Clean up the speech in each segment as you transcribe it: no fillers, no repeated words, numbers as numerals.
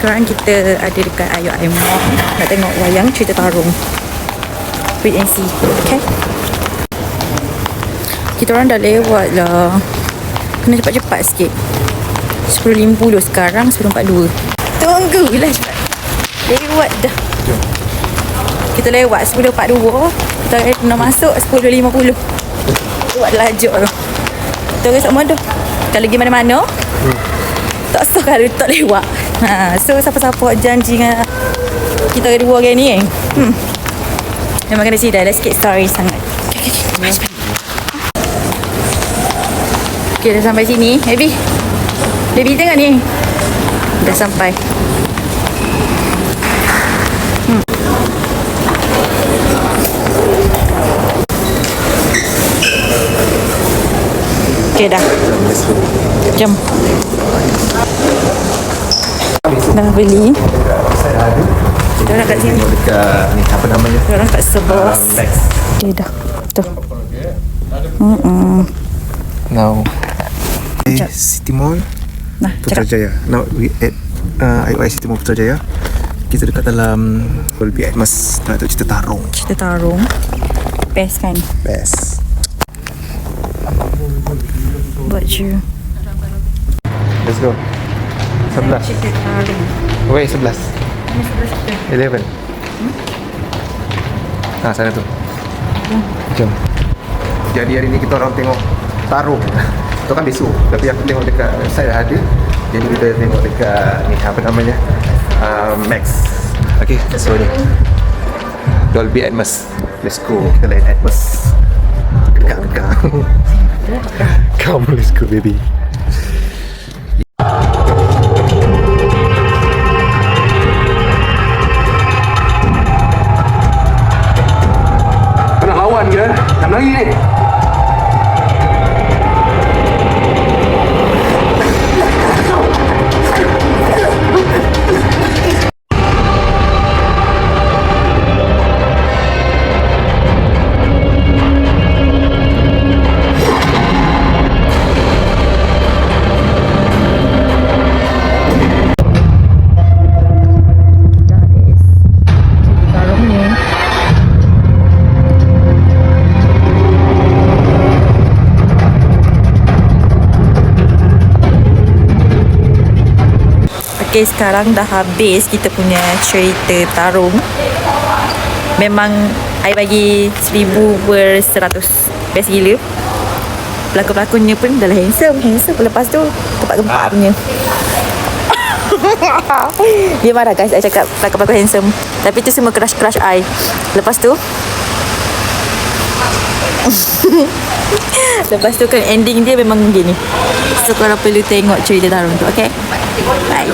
Sekarang kita ada dekat Ayo Aimah nak tengok wayang cerita tarung. Wait and see. Okay. Kita orang dah lewat lah. Kena cepat-cepat sikit. 10.50 sekarang 10.42. Tunggulah cepat. Lewat dah. Kita lewat 10.42. Kita nak masuk 10.50. Lewat laju tu. Kita orang sama dah. Kalau pergi mana-mana tak sah kalau tak lewat. So siapa-siapa janji dengan kita kedua hari ni memang kena sidai. Let's get started sangat. Okay, dah sampai sini. Baby tengok ni. Dah sampai. Okay dah. Jom. Dah beli. Kita orang kat sini. Dekat ni apa namanya? Kita orang kat sebelah. Okay dah. Tuh. Now City Mall Nah, Putrajaya. Now we at IOI City Mall Putrajaya. Kita dekat dalam Dolby Atmos nak tengok cerita tarung. Cerita tarung. Best kan? Best. Baju. Let's go. 11. Cerita tarung. Wait, 11. 11. Sana tu. Jom. Jadi hari ni kita orang tengok tarung. Itu kan besok. Tapi aku tengok dekat website dah ada. Jadi kita tengok dekat ni apa namanya? Max. Okay, so ni Dolby Atmos. Let's go. Kita lihat Atmos. Dekat. Come on, let's go baby. Nak lawan ke? Nak lari ni? Okay, sekarang dah habis kita punya cerita tarung. Memang I bagi 1000/100. Best gila. Pelakon-pelakonnya pun dah handsome. Lepas tu tempat gempak punya. Dia marah guys, I cakap pelakon-pelakon handsome. Tapi tu semua crush I. Lepas tu lepas tu kan ending dia memang gini. So korang perlu tengok cerita tarung tu. Okay, bye.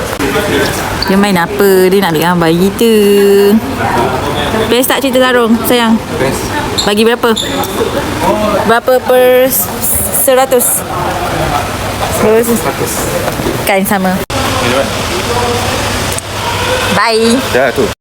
Dia main apa? Dia nak ambil gambar kita. Best tak cerita tarung sayang? Best. Bagi berapa? Berapa per 100? 100. Kan sama. Bye. Dah tu.